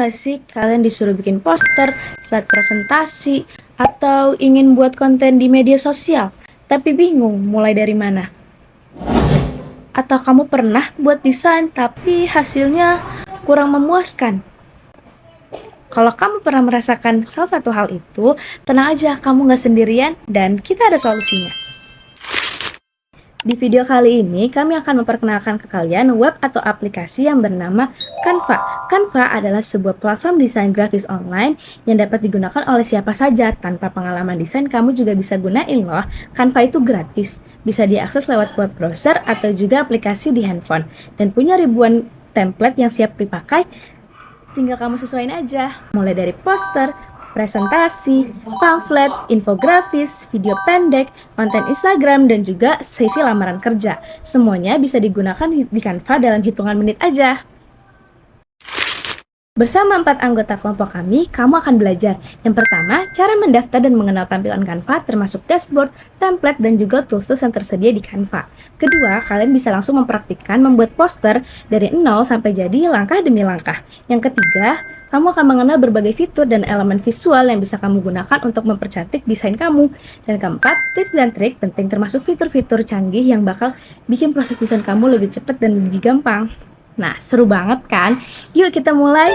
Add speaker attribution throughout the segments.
Speaker 1: nggak sih kalian disuruh bikin poster, slide presentasi, atau ingin buat konten di media sosial, tapi bingung mulai dari mana? Atau kamu pernah buat desain tapi hasilnya kurang memuaskan? Kalau kamu pernah merasakan salah satu hal itu, tenang aja, kamu nggak sendirian dan kita ada solusinya. Di video kali ini, kami akan memperkenalkan ke kalian web atau aplikasi yang bernama Canva. Canva adalah sebuah platform desain grafis online yang dapat digunakan oleh siapa saja. Tanpa pengalaman desain, kamu juga bisa gunain loh. Canva itu gratis, bisa diakses lewat web browser atau juga aplikasi di handphone. Dan punya ribuan template yang siap dipakai, tinggal kamu sesuaiin aja. Mulai dari poster, presentasi, pamflet, infografis, video pendek, konten Instagram, dan juga CV lamaran kerja. Semuanya bisa digunakan di Canva dalam hitungan menit aja. Bersama 4 anggota kelompok kami, kamu akan belajar. Yang pertama, cara mendaftar dan mengenal tampilan Canva termasuk dashboard, template, dan juga tools-tools yang tersedia di Canva. Kedua, kalian bisa langsung mempraktikkan membuat poster dari nol sampai jadi langkah demi langkah. Yang ketiga, kamu akan mengenal berbagai fitur dan elemen visual yang bisa kamu gunakan untuk mempercantik desain kamu. Dan keempat, tips dan trik penting termasuk fitur-fitur canggih yang bakal bikin proses desain kamu lebih cepat dan lebih gampang. Nah, seru banget kan? Yuk kita mulai!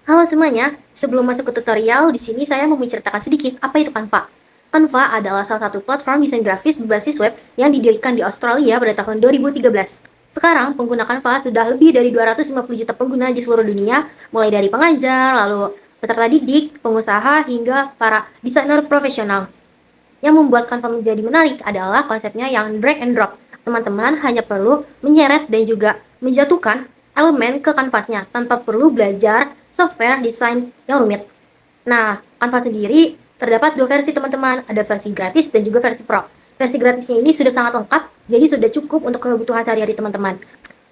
Speaker 2: Halo semuanya, sebelum masuk ke tutorial, di sini saya mau menceritakan sedikit apa itu Canva. Canva adalah salah satu platform desain grafis berbasis web yang didirikan di Australia pada tahun 2013. Sekarang, pengguna Canva sudah lebih dari 250 juta pengguna di seluruh dunia, mulai dari pengajar, lalu peserta didik, pengusaha, hingga para desainer profesional. Yang membuat Canva menjadi menarik adalah konsepnya yang drag and drop. Teman-teman hanya perlu menyeret dan juga menjatuhkan elemen ke kanvasnya tanpa perlu belajar software desain yang rumit. Nah, Canva sendiri terdapat dua versi teman-teman, ada versi gratis dan juga versi pro. Versi gratisnya ini sudah sangat lengkap, jadi sudah cukup untuk kebutuhan sehari-hari teman-teman.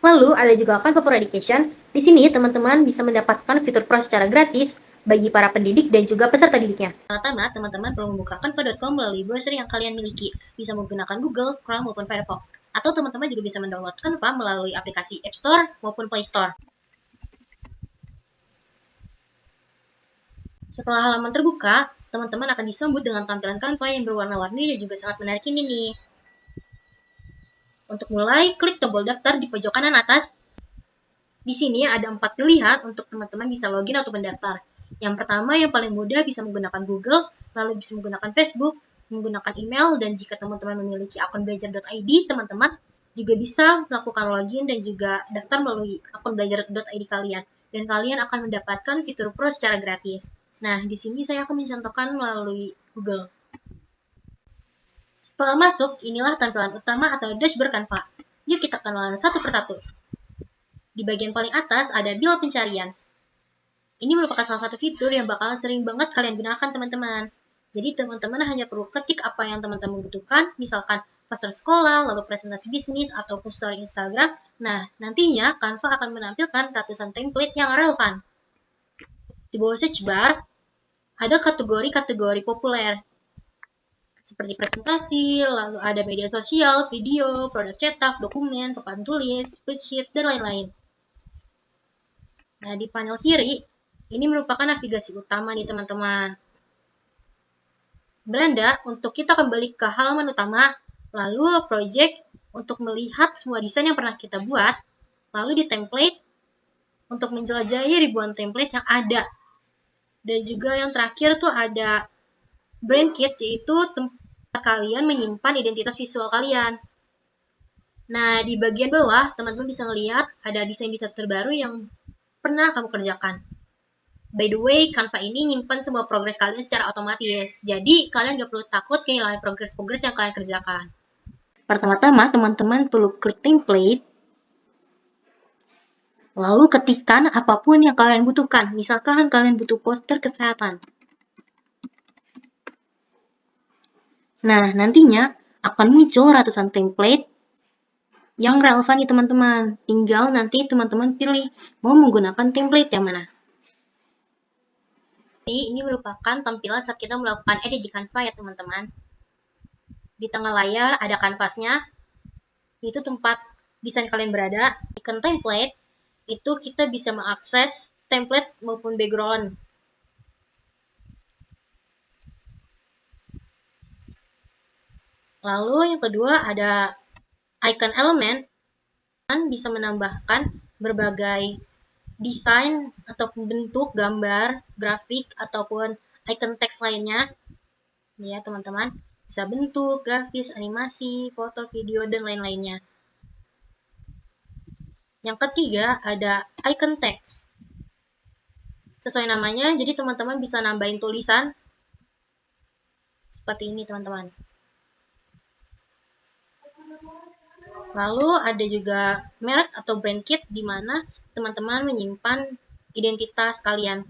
Speaker 2: Lalu ada juga Canva for Education. Di sini teman-teman bisa mendapatkan fitur pro secara gratis bagi para pendidik dan juga peserta didiknya. Pertama, teman-teman perlu membuka canva.com melalui browser yang kalian miliki. Bisa menggunakan Google, Chrome, maupun Firefox. Atau teman-teman juga bisa mendownload Canva melalui aplikasi App Store maupun Play Store. Setelah halaman terbuka, teman-teman akan disambut dengan tampilan Canva yang berwarna-warni dan juga sangat menarik ini nih. Untuk mulai, klik tombol daftar di pojok kanan atas. Di sini ada 4 pilihan untuk teman-teman bisa login atau mendaftar. Yang pertama, yang paling mudah bisa menggunakan Google, lalu bisa menggunakan Facebook, menggunakan email, dan jika teman-teman memiliki akun belajar.id, teman-teman juga bisa melakukan login dan juga daftar melalui akun belajar.id kalian. Dan kalian akan mendapatkan fitur pro secara gratis. Nah, di sini saya akan mencontohkan melalui Google. Setelah masuk, inilah tampilan utama atau dashboard Canva. Yuk kita kenalan satu persatu. Di bagian paling atas ada bilah pencarian. Ini merupakan salah satu fitur yang bakal sering banget kalian gunakan teman-teman. Jadi teman-teman hanya perlu ketik apa yang teman-teman butuhkan, misalkan poster sekolah, lalu presentasi bisnis, ataupun story Instagram. Nah, nantinya Canva akan menampilkan ratusan template yang relevan. Di bawah search bar, ada kategori-kategori populer, seperti presentasi, lalu ada media sosial, video, produk cetak, dokumen, papan tulis, spreadsheet, dan lain-lain. Nah, di panel kiri, ini merupakan navigasi utama nih teman-teman. Beranda untuk kita kembali ke halaman utama, lalu project untuk melihat semua desain yang pernah kita buat, lalu di template untuk menjelajahi ribuan template yang ada. Dan juga yang terakhir tuh ada brand kit, yaitu tempat kalian menyimpan identitas visual kalian. Nah, di bagian bawah teman-teman bisa melihat ada desain-desain terbaru yang pernah kamu kerjakan. By the way, Canva ini nyimpan semua progres kalian secara otomatis. Jadi, kalian gak perlu takut kehilangan progres-progres yang kalian kerjakan. Pertama-tama, teman-teman perlu klik template. Lalu ketikkan apapun yang kalian butuhkan. Misalkan kalian butuh poster kesehatan. Nah, nantinya akan muncul ratusan template yang relevan nih teman-teman. Tinggal nanti teman-teman pilih mau menggunakan template yang mana. Ini merupakan tampilan saat kita melakukan edit di Canva ya teman-teman. Di tengah layar ada kanvasnya, itu tempat desain kalian berada, icon template, itu kita bisa mengakses template maupun background. Lalu yang kedua ada icon element, kan bisa menambahkan berbagai desain ataupun bentuk gambar, grafik, ataupun icon teks lainnya. Ya teman-teman, bisa bentuk, grafis, animasi, foto, video, dan lain-lainnya. Yang ketiga ada icon text. Sesuai namanya, jadi teman-teman bisa nambahin tulisan seperti ini teman-teman. Lalu ada juga merek atau brand kit di mana teman-teman menyimpan identitas kalian.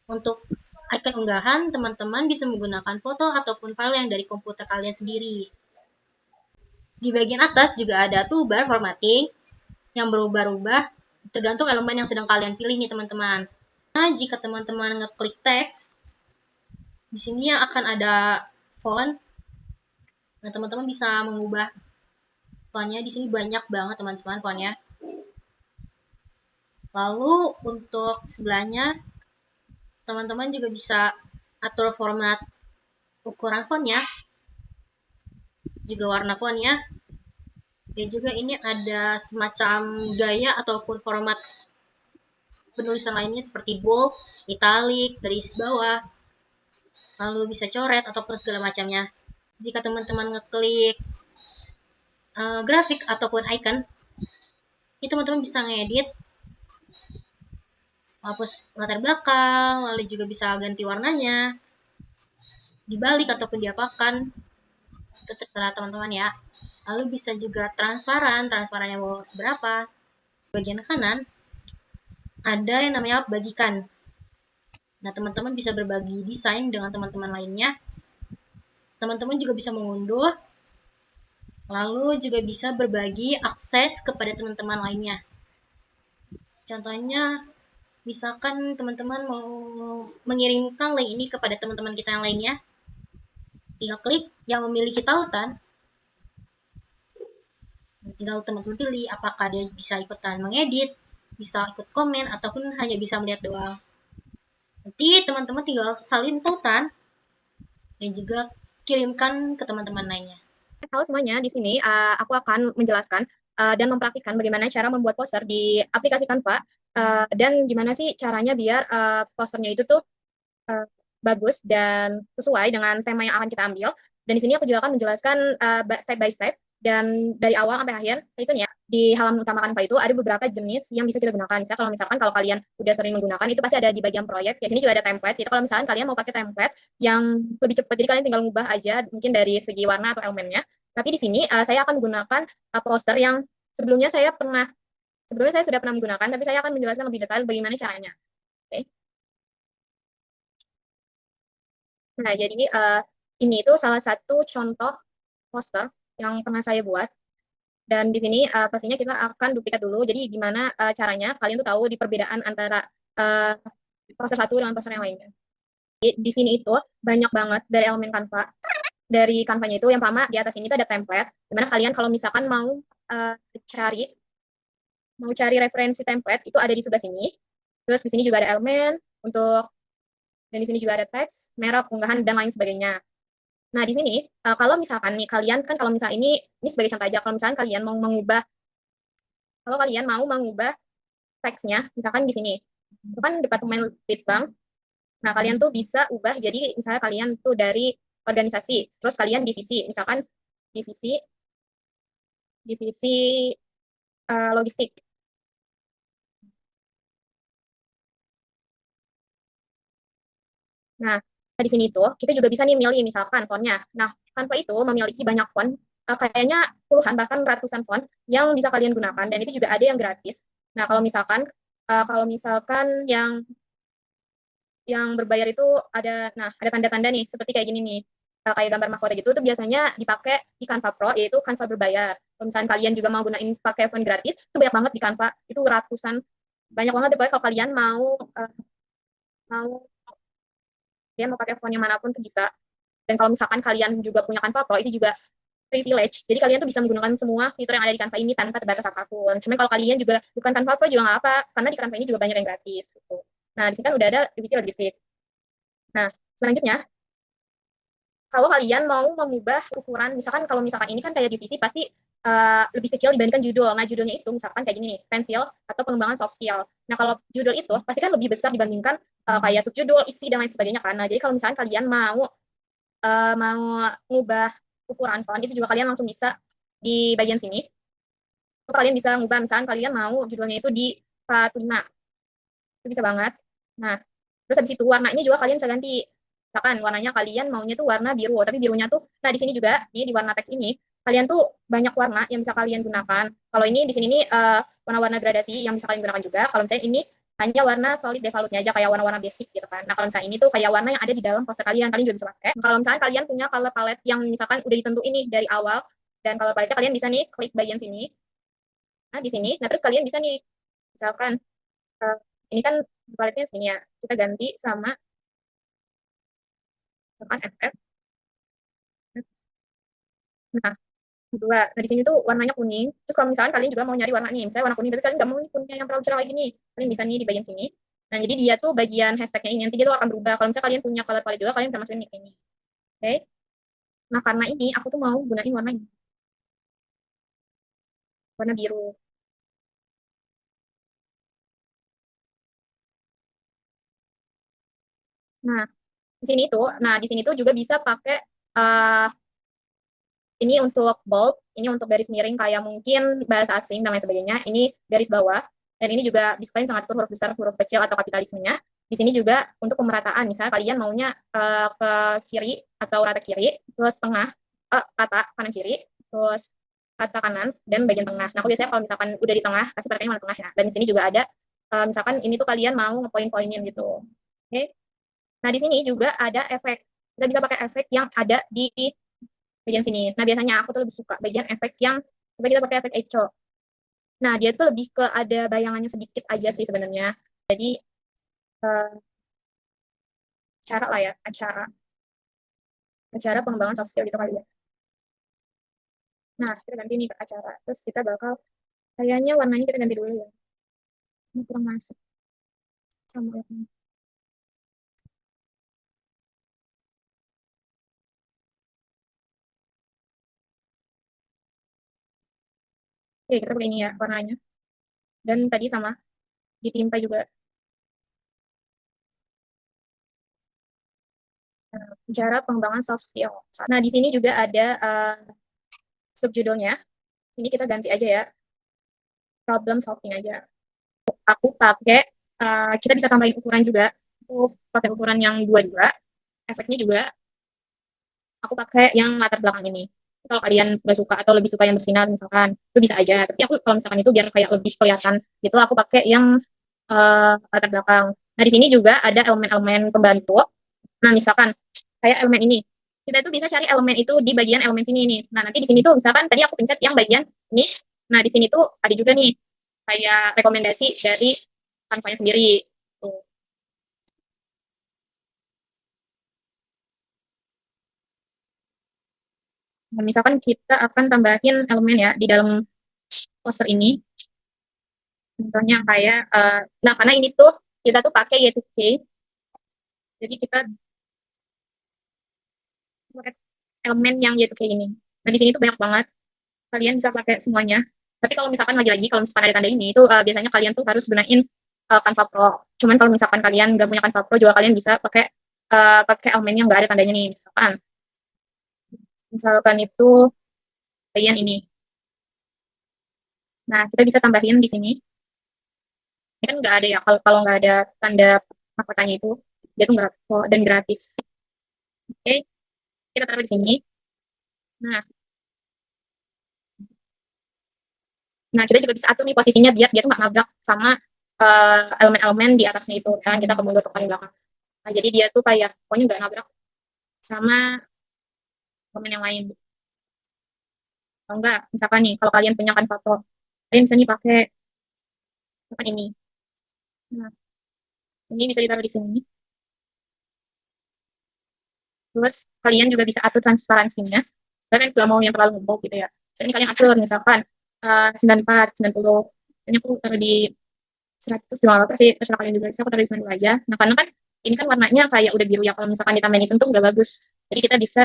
Speaker 2: Untuk icon unggahan, teman-teman bisa menggunakan foto ataupun file yang dari komputer kalian sendiri. Di bagian atas juga ada toolbar formatting yang berubah-ubah tergantung elemen yang sedang kalian pilih nih teman-teman. Nah, jika teman-teman ngeklik teks, di sini akan ada font. Nah, teman-teman bisa mengubah fontnya. Di sini banyak banget teman-teman fontnya. Lalu untuk sebelahnya, teman-teman juga bisa atur format ukuran fontnya, juga warna fontnya. Dan juga ini ada semacam gaya ataupun format penulisan lainnya seperti bold, italic, garis bawah, lalu bisa coret ataupun segala macamnya. Jika teman-teman ngeklik grafik ataupun icon, ini teman-teman bisa ngedit, hapus latar belakang, lalu juga bisa ganti warnanya, dibalik ataupun diapakan, itu terserah teman-teman ya. Lalu bisa juga transparannya mau seberapa. Bagian kanan ada yang namanya bagikan. Nah, teman-teman bisa berbagi desain dengan teman-teman lainnya. Teman-teman juga bisa mengunduh, lalu juga bisa berbagi akses kepada teman-teman lainnya. Contohnya, misalkan teman-teman mau mengirimkan link ini kepada teman-teman kita yang lainnya, tinggal klik yang memiliki tautan, tinggal teman-teman pilih apakah dia bisa ikutan mengedit, bisa ikut komen, ataupun hanya bisa melihat doang. Nanti teman-teman tinggal salin tautan dan juga kirimkan ke teman-teman lainnya.
Speaker 1: Halo semuanya, di sini aku akan menjelaskan dan mempraktikkan bagaimana cara membuat poster di aplikasi Canva dan gimana sih caranya biar posternya itu tuh uh, bagus dan sesuai dengan tema yang akan kita ambil. Dan di sini aku juga akan menjelaskan step by step dan dari awal sampai akhir. Itu ya, di halaman utama Canva itu ada beberapa jenis yang bisa kita gunakan. Misalnya kalau kalian udah sering menggunakan itu pasti ada di bagian proyek. Ya sini juga ada template. Jadi kalau misalnya kalian mau pakai template yang lebih cepat, jadi kalian tinggal ngubah aja mungkin dari segi warna atau elemennya. Tapi di sini saya akan menggunakan poster yang sebelumnya saya sudah pernah menggunakan, tapi saya akan menjelaskan lebih detail bagaimana caranya. Oke. Nah, jadi ini itu salah satu contoh poster yang pernah saya buat. Dan di sini pastinya kita akan duplikat dulu. Jadi gimana caranya kalian tuh tahu di perbedaan antara uh, poster satu dengan poster yang lainnya. Di sini itu banyak banget dari elemen Canva. Dari Canva-nya itu yang pertama di atas ini tuh ada template. Dimana kalian kalau misalkan uh, cari mau cari referensi template itu ada di sebelah sini. Terus di sini juga ada elemen untuk dan di sini juga ada teks, merek, unggahan dan lain sebagainya. Nah, di sini kalau misalkan nih kalian kan kalau misalnya ini sebagai contoh aja, kalau misalkan kalian mau mengubah teksnya, misalkan di sini, itu kan departemen litbang. Nah, kalian tuh bisa ubah jadi misalnya kalian tuh dari organisasi, terus kalian divisi, misalkan divisi divisi logistik. Nah, di sini tuh kita juga bisa nih milih misalkan fontnya. Nah, Canva itu memiliki banyak font, kayaknya puluhan bahkan ratusan font yang bisa kalian gunakan dan itu juga ada yang gratis. Nah, kalau misalkan yang berbayar itu ada tanda-tanda nih seperti kayak gini nih. Kayak gambar mahkota gitu tuh biasanya dipakai di Canva Pro, yaitu Canva berbayar. Kalau misalnya kalian juga mau gunain pakai font gratis, itu banyak banget di Canva. Itu ratusan, banyak banget. Pokoknya kalau kalian mau pakai font yang manapun tuh bisa. Dan kalau misalkan kalian juga punya Canva Pro, itu juga
Speaker 3: privilege. Jadi kalian tuh bisa menggunakan semua fitur yang ada di Canva ini tanpa terbatas apapun. Cuman kalau kalian juga bukan Canva Pro juga nggak apa, karena di Canva ini juga banyak yang gratis gitu. Nah, di sini kan udah ada divisi logistik. Nah, selanjutnya kalau kalian mau mengubah ukuran, misalkan kalau misalkan ini kan kayak divisi pasti lebih kecil dibandingkan judul. Nah, judulnya itu misalkan kayak gini nih, pensil atau pengembangan soft skill. Nah, kalau judul itu pasti kan lebih besar dibandingkan kayak subjudul, isi dan lain sebagainya kan. Nah, jadi kalau misalkan kalian mau ngubah ukuran font itu juga kalian langsung bisa di bagian sini. Kalian bisa ngubah misalkan kalian mau judulnya itu di Fatuna. Itu bisa banget. Nah, terus habis itu warnanya juga kalian bisa ganti. Misalkan warnanya kalian maunya tuh warna biru, tapi birunya tuh, nah di sini juga, nih di warna teks ini, kalian tuh banyak warna yang bisa kalian gunakan. Kalau ini di sini nih warna-warna gradasi yang bisa kalian gunakan juga. Kalau misalnya ini hanya warna solid defaultnya aja kayak warna-warna basic gitu kan. Nah, kalau misalnya ini tuh kayak warna yang ada di dalam poster kalian, kalian juga bisa pakai. Nah, kalau misalnya kalian punya color palette yang misalkan udah ditentuin nih dari awal dan color palette kalian bisa nih klik bagian sini. Nah, di sini, nah terus kalian bisa nih misalkan uh, ini kan palette-nya sini ya. Kita ganti sama misalkan FF. Nah, dua. Nah, di sini tuh warnanya kuning. Terus kalau misalkan kalian juga mau nyari warna nih, misalnya warna kuning, tapi kalian nggak mau nih kuningnya yang terlalu cerah lagi nih, kalian bisa nih di bagian sini. Nah, jadi dia tuh bagian hashtagnya ini nanti dia tuh akan berubah. Kalau misalnya kalian punya color palette juga, kalian bisa masukin di sini. Oke? Okay? Nah, karena ini aku tuh mau gunain warna ini, warna biru. Nah, di sini tuh juga bisa pakai uh, ini untuk bold, ini untuk garis miring kayak mungkin bahasa asing dan lain sebagainya. Ini garis bawah, dan ini juga display sangat huruf besar, huruf kecil atau kapitalismenya. Di sini juga untuk pemerataan, misalnya kalian maunya ke kiri atau rata kiri, terus tengah, rata kanan kiri, terus rata kanan dan bagian tengah. Nah, aku biasanya kalau misalkan udah di tengah, pasti pakainya warna tengah ya. Dan di sini juga ada, misalkan ini tuh kalian mau ngepoin-poinin gitu. Oke. Okay? Nah, di sini juga ada efek. Kita bisa pakai efek yang ada di bagian sini. Nah, biasanya aku tuh lebih suka bagian efek yang coba kita pakai efek echo. Nah, dia tuh lebih ke ada bayangannya sedikit aja sih sebenarnya. Jadi eh, cara lah ya, acara pengembangan soft skill gitu kali ya. Nah, kita ganti nih ke acara. Terus kita bakal kayaknya warnanya kita ganti dulu ya. Ini kurang masuk sama warnanya. Oke, kita pakai ini ya warnanya. Dan tadi sama ditimpa juga cara pengembangan soft skill. Nah, di sini juga ada subjudulnya. Ini kita ganti aja ya, problem solving aja. Aku pakai kita bisa tambahin ukuran juga. Aku pakai ukuran yang dua juga. Efeknya juga aku pakai yang latar belakang ini. Kalau kalian nggak suka atau lebih suka yang bersinar misalkan, itu bisa aja. Tapi aku kalau misalkan itu biar kayak lebih kelihatan gitu, aku pakai yang latar belakang. Nah, di sini juga ada elemen-elemen pembantu. Nah, misalkan kayak elemen ini. Kita itu bisa cari elemen itu di bagian elemen sini nih. Nah, nanti di sini tuh misalkan tadi aku pencet yang bagian ini. Nah, di sini tuh ada juga nih kayak rekomendasi dari Canva-nya sendiri. Tuh. Nah, misalkan kita akan tambahin elemen ya di dalam poster ini. Contohnya kayak, nah karena ini tuh kita tuh pakai Y2K, jadi kita pakai elemen yang Y2K ini. Nah, di sini tuh banyak banget. Kalian bisa pakai semuanya. Tapi kalau misalkan lagi-lagi, kalau misalkan ada tanda ini, itu biasanya kalian tuh harus gunain Canva Pro. Cuman kalau misalkan kalian nggak punya Canva Pro, juga kalian bisa pakai elemen yang nggak ada tandanya nih. Misalkan itu bagian ini. Nah, kita bisa tambahin di sini. Ini kan nggak ada ya, kalau nggak ada tanda mahkotanya itu, dia tuh nggak dan gratis. Oke, kita taruh di sini. Nah, nah kita juga bisa atur nih posisinya biar dia tuh nggak nabrak sama elemen-elemen di atasnya itu. Misalnya kita ke mundur ke paling belakang. Nah, jadi dia tuh kayak pokoknya nggak nabrak sama elemen yang lain. Kalau enggak, misalkan nih, kalau kalian punya kan foto, kalian bisa nih pakai misalkan ini. Nah, ini bisa ditaruh di sini. Terus kalian juga bisa atur transparansinya. Kalian nggak mau yang terlalu ngebold gitu ya. Misalnya ini kalian atur misalkan 94, 90. Misalnya aku taruh di 100, 200 sih, terserah kalian juga. Bisa aku taruh di 92 aja. Nah, karena kan ini kan warnanya kayak udah biru ya. Kalau misalkan ditambahin hitam tuh nggak bagus. Jadi kita bisa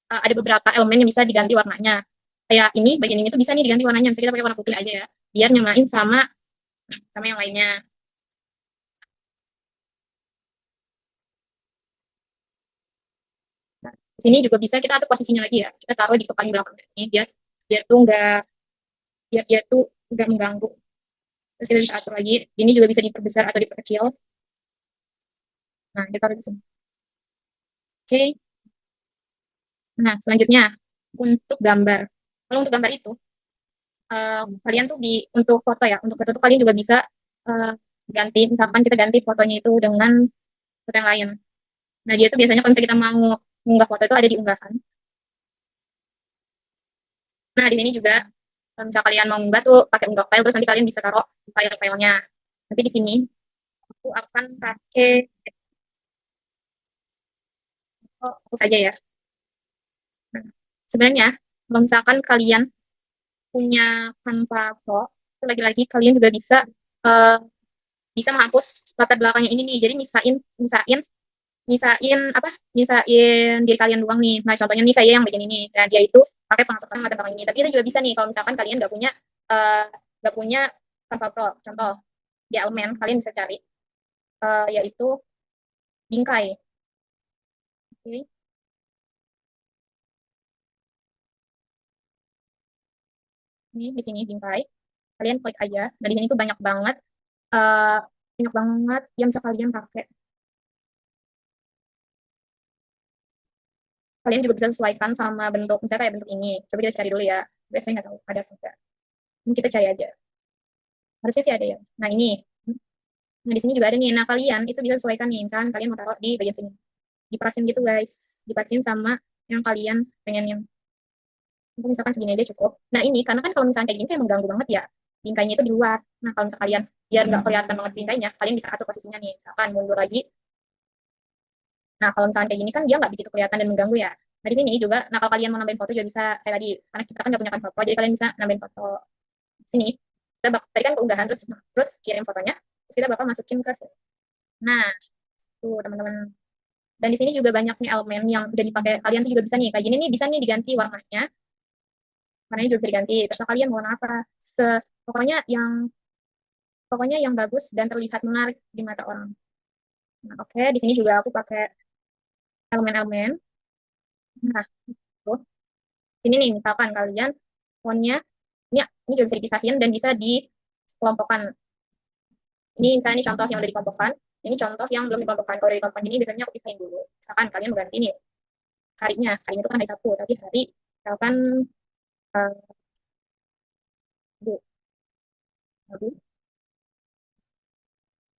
Speaker 3: ada beberapa elemen yang bisa diganti warnanya. Kayak ini, bagian ini tuh bisa nih diganti warnanya. Misalnya kita pakai warna putih aja ya. Biar nyamain sama sama yang lainnya. Nah, di sini juga bisa kita atur posisinya lagi ya. Kita taruh di paling belakang ini biar dia tuh nggak mengganggu. Terus kita bisa atur lagi. Ini juga bisa diperbesar atau diperkecil. Nah, kita taruh di sini. Oke. Nah, selanjutnya untuk gambar. Kalau untuk gambar itu, kalian tuh untuk foto ya, untuk foto tuh kalian juga bisa eh, ganti. Misalkan kita ganti fotonya itu dengan foto yang lain. Nah, dia tuh biasanya kalau misalnya kita mau mengunggah foto itu ada di unggahan. Nah, di sini juga kalau misalnya kalian mau mengunggah tuh pakai unggah file, terus nanti kalian bisa taruh file-filenya. Tapi di sini aku akan pakai aku saja ya. Nah, sebenarnya kalau misalkan kalian punya Canva Pro, itu lagi-lagi kalian juga bisa eh, bisa menghapus latar belakangnya ini nih. Jadi misain nyisain apa nyisain diri kalian doang nih. Nah, contohnya nih saya yang bagian ini, nah dia itu pakai penghapusan latar belakang ini. Tapi itu juga bisa nih kalau misalkan kalian eh, nggak punya Canva Pro. Contoh di elemen kalian bisa cari yaitu bingkai. Oke. Ini di sini bingkai, kalian klik aja. Nah, di sini tuh eh, banyak banget yang bisa kalian pakai. Kalian juga bisa sesuaikan sama bentuk, misalnya kayak bentuk ini. Coba kita cari dulu ya. Biasanya nggak tahu ada atau enggak. Ini kita cari aja. Harusnya sih ada ya. Nah, ini. Nah, di sini juga ada nih. Nah, kalian itu bisa sesuaikan nih. Misalkan kalian mau taruh di bagian sini. Diperasin gitu, guys. Diperasin sama yang kalian pengenin. Untuk misalkan segini aja cukup. Nah, ini karena kan kalau misalkan kayak gini kayak mengganggu banget ya. Bingkainya itu di luar. Nah, kalau misalkan kalian biar nggak kelihatan banget bingkainya, kalian bisa atur posisinya nih. Misalkan mundur lagi. Nah, kalau misalkan kayak gini kan dia nggak begitu kelihatan dan mengganggu ya. Nah, di sini juga, nah kalau kalian mau nambahin foto juga bisa kayak tadi. Karena kita kan nggak punya kan foto, jadi kalian bisa nambahin foto. Sini, tadi kan keunggahan, terus kirim fotonya, terus kita bakal masukin ke sini. Nah, tuh teman-teman. Dan di sini juga banyak nih elemen yang udah dipakai. Kalian tuh juga bisa nih, kayak gini nih bisa nih diganti warnanya. Warnanya juga bisa diganti. Terus kalian mau warna apa? Se pokoknya yang bagus dan terlihat menarik di mata orang. Nah, oke, di sini juga aku pakai elemen-elemen. Nah, tuh. Sini nih, misalkan kalian fontnya, ini juga bisa dipisahin dan bisa dikelompokkan. Ini misalnya ini contoh yang udah dikelompokkan, ini contoh yang belum dikelompokkan. Kalau udah dikelompokkan ini biasanya aku pisahin dulu. Misalkan kalian mau ganti nih harinya itu kan hari Sabtu, tapi hari misalkan uh, Rabu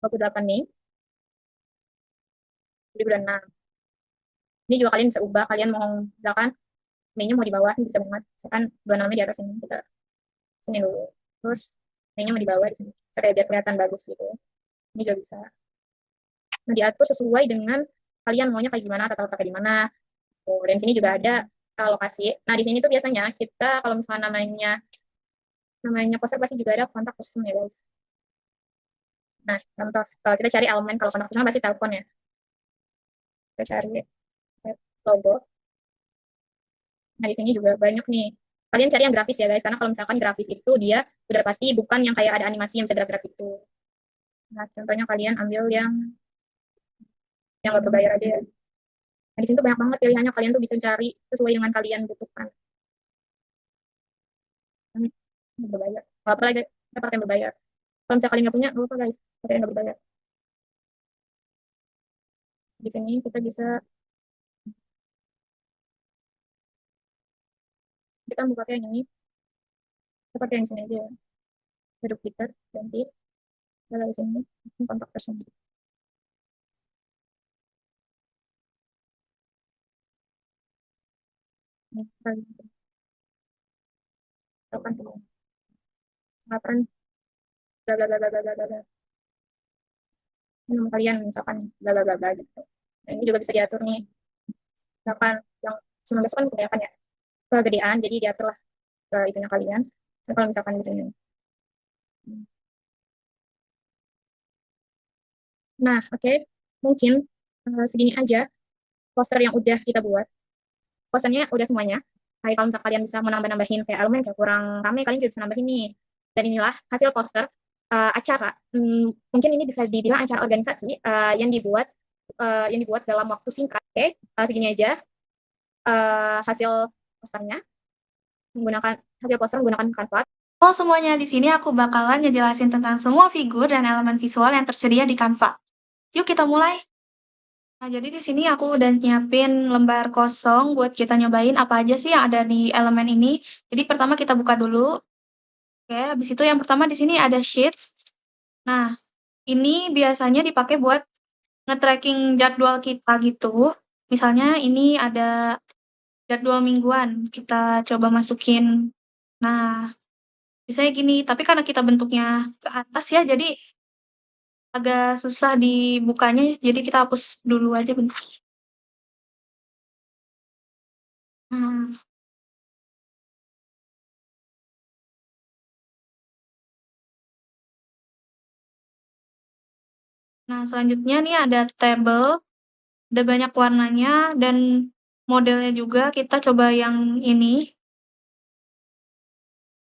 Speaker 3: 28 Mei 2026. Ini juga kalian bisa ubah, kalian mau misalkan Mei-nya mau di bawah, ini bisa banget. Misalkan 26 di atas ini, kita sini dulu. Terus Mei-nya mau di bawah di sini. Supaya biar kelihatan bagus gitu. Ini juga bisa. Nah, diatur sesuai dengan kalian maunya kayak gimana, atau pakai di mana. Oh, dan sini juga ada lokasi. Nah, di sini tuh biasanya kita kalau misalnya namanya poster pasti juga ada kontak person ya, guys. Nah, contoh kalau kita cari elemen, kalau kontak person pasti telepon ya. Kita cari logo. Nah, di sini juga banyak nih. Kalian cari yang grafis ya, guys, karena kalau misalkan grafis itu dia udah pasti bukan yang kayak ada animasi yang bisa gerak-gerak itu. Nah, contohnya kalian ambil yang nggak berbayar aja ya. Nah, di sini tuh banyak banget pilihannya, kalian tuh bisa cari sesuai dengan kalian butuhkan. Ini berbayar. Kalau apa lagi, kita pakai yang berbayar. Kalau misalnya kalian nggak punya, nggak apa guys, pakai yang nggak berbayar. Di sini kita bisa, kita mau pakai yang ini, kita pakai yang sini aja ya. Kita duplikat, ganti, kita di sini, kontak person. Ini, kita lakukan dulu. Lakukan, bla bla bla bla bla bla bla. Ini nama kalian, misalkan, bla bla bla bla gitu. Nah, ini juga bisa diatur nih. Misalkan, yang 19 kan kebanyakan ya. kegedean, jadi diaturlah itunya kalian. So, kalau misalkan begini. Nah, oke, mungkin segini aja poster yang udah kita buat. Posternya udah semuanya. Kayak kalau misalkan kalian bisa menambah-nambahin kayak elemen kayak kurang rame, kalian juga bisa nambahin nih. Dan inilah hasil poster acara. Mungkin ini bisa dibilang acara organisasi yang dibuat dalam waktu singkat. Oke, segini aja hasil posternya hasil poster menggunakan Canva.
Speaker 1: Halo semuanya, di sini aku bakalan ngejelasin tentang semua figur dan elemen visual yang tersedia di Canva. Yuk kita mulai. Nah, jadi di sini aku udah nyiapin lembar kosong buat kita nyobain apa aja sih yang ada di elemen ini. Jadi pertama kita buka dulu. Oke, habis itu yang pertama di sini ada sheets. Nah, ini biasanya dipakai buat nge-tracking jadwal kita gitu. Misalnya ini ada jadwal mingguan, kita coba masukin. Nah, misalnya gini, tapi karena kita bentuknya ke atas ya, jadi agak susah dibukanya, jadi kita hapus dulu aja bentar. Nah, selanjutnya nih ada table, ada banyak warnanya dan modelnya juga. Kita coba yang ini.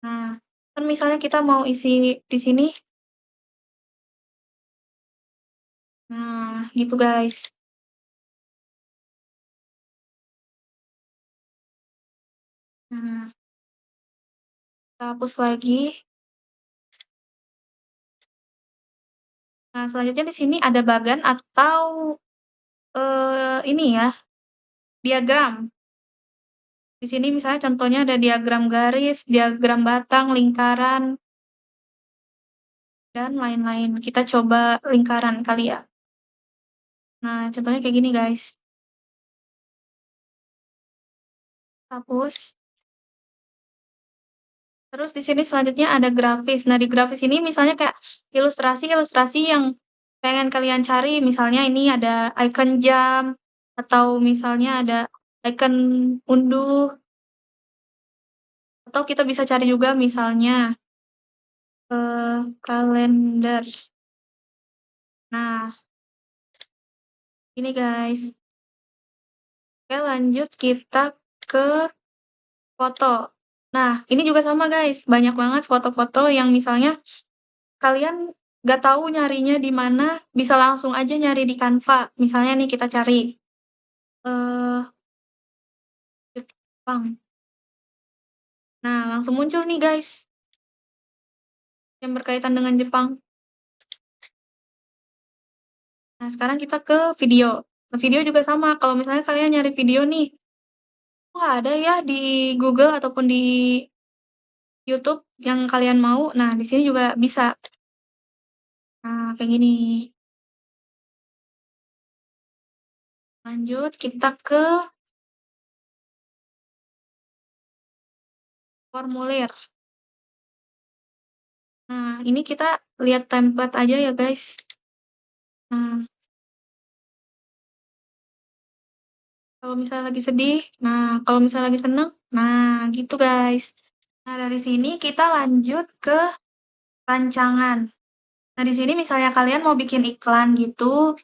Speaker 1: Nah, kan misalnya kita mau isi di sini. Nah, gitu guys. Nah, kita hapus lagi. Nah, selanjutnya di sini ada bagan atau ini ya, diagram. Di sini misalnya contohnya ada diagram garis, diagram batang, lingkaran, dan lain-lain. Kita coba lingkaran kali ya. Nah, contohnya kayak gini guys. Hapus. Terus di sini selanjutnya ada grafis. Nah, di grafis ini misalnya kayak ilustrasi-ilustrasi yang pengen kalian cari. Misalnya ini ada icon jam, atau misalnya ada icon unduh. Atau kita bisa cari juga misalnya kalender. Nah, ini guys. Oke, lanjut kita ke foto. Nah, ini juga sama guys. Banyak banget foto-foto yang misalnya kalian nggak tahu nyarinya di mana, bisa langsung aja nyari di Canva. Misalnya nih kita cari Jepang. Nah, langsung muncul nih guys yang berkaitan dengan Jepang. Nah, sekarang kita ke video. Nah, video juga sama. Kalau misalnya kalian nyari video nih, nggak ada ya di Google ataupun di YouTube yang kalian mau. Nah, di sini juga bisa. Nah, kayak gini. Lanjut, kita ke formulir. Nah, ini kita lihat template aja ya guys. Nah, kalau misalnya lagi sedih, nah kalau misalnya lagi seneng, nah gitu guys. Nah, dari sini kita lanjut ke rancangan. Nah, di sini misalnya kalian mau bikin iklan gitu,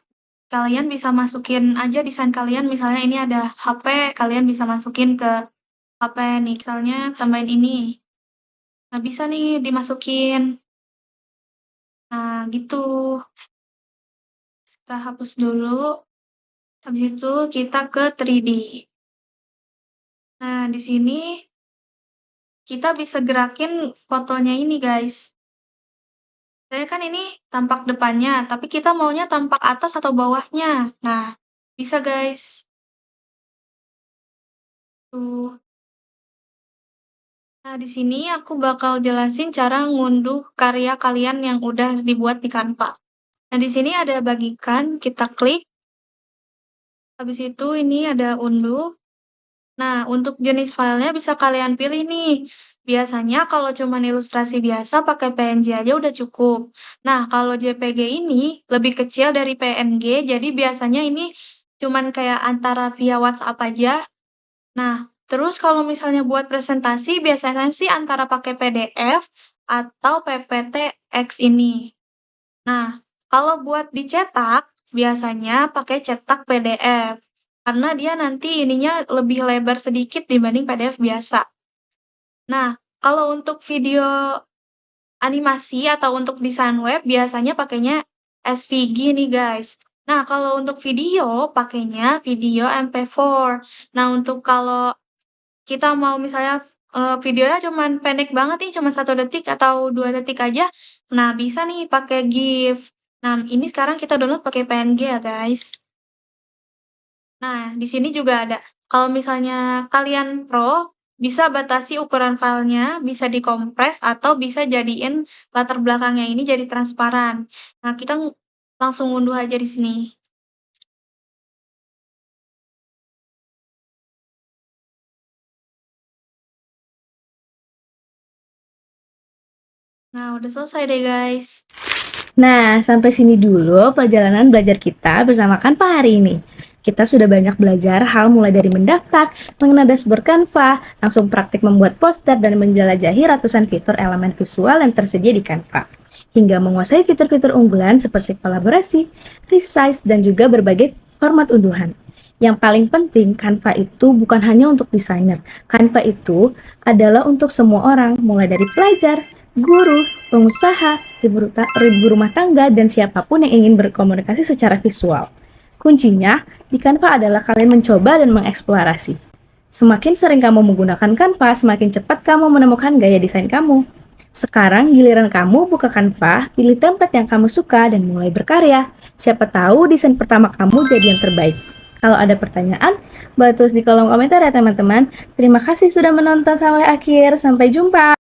Speaker 1: kalian bisa masukin aja desain kalian. Misalnya ini ada HP, kalian bisa masukin ke HP nih, misalnya tambahin ini. Nah, bisa nih dimasukin. Nah, gitu. Kita hapus dulu. Habis itu kita ke 3D. Nah, di sini kita bisa gerakin fotonya ini, guys. Saya kan ini tampak depannya, tapi kita maunya tampak atas atau bawahnya. Nah, bisa, guys. Tuh. Nah, di sini aku bakal jelasin cara ngunduh karya kalian yang udah dibuat di Canva. Nah, di sini ada bagikan, kita klik. Habis itu ini ada unduh. Nah, untuk jenis filenya bisa kalian pilih nih. Biasanya kalau cuma ilustrasi biasa pakai PNG aja udah cukup. Nah, kalau JPG ini lebih kecil dari PNG, jadi biasanya ini cuman kayak antara via WhatsApp aja. Nah,
Speaker 4: Terus kalau misalnya buat presentasi biasanya sih antara pakai PDF atau PPT-X ini. Nah, kalau buat dicetak biasanya pakai cetak PDF karena dia nanti ininya lebih lebar sedikit dibanding PDF biasa. Nah, kalau untuk video animasi atau untuk desain web biasanya pakainya SVG nih guys. Nah, kalau untuk video pakainya video MP4. Nah, untuk kalau kita mau misalnya videonya cuman pendek banget nih, cuma 1 detik atau 2 detik aja, nah bisa nih pakai GIF. Nah, ini sekarang kita download pakai PNG ya guys. Nah, di sini juga ada, kalau misalnya kalian pro, bisa batasi ukuran filenya, bisa dikompres atau bisa jadiin latar belakangnya ini jadi transparan. Nah, kita langsung unduh aja di sini. Nah, udah selesai deh guys.
Speaker 1: Nah, sampai sini dulu perjalanan belajar kita bersama Canva hari ini. Kita sudah banyak belajar hal mulai dari mendaftar, mengenal dashboard Canva, langsung praktik membuat poster dan menjelajahi ratusan fitur elemen visual yang tersedia di Canva. Hingga menguasai fitur-fitur unggulan seperti kolaborasi, resize, dan juga berbagai format unduhan. Yang paling penting, Canva itu bukan hanya untuk desainer. Canva itu adalah untuk semua orang, mulai dari pelajar, guru, pengusaha, ibu rumah tangga, dan siapapun yang ingin berkomunikasi secara visual. Kuncinya di Canva adalah kalian mencoba dan mengeksplorasi. Semakin sering kamu menggunakan Canva, semakin cepat kamu menemukan gaya desain kamu. Sekarang giliran kamu buka Canva, pilih template yang kamu suka, dan mulai berkarya. Siapa tahu desain pertama kamu jadi yang terbaik. Kalau ada pertanyaan, boleh tulis di kolom komentar ya teman-teman. Terima kasih sudah menonton sampai akhir. Sampai jumpa.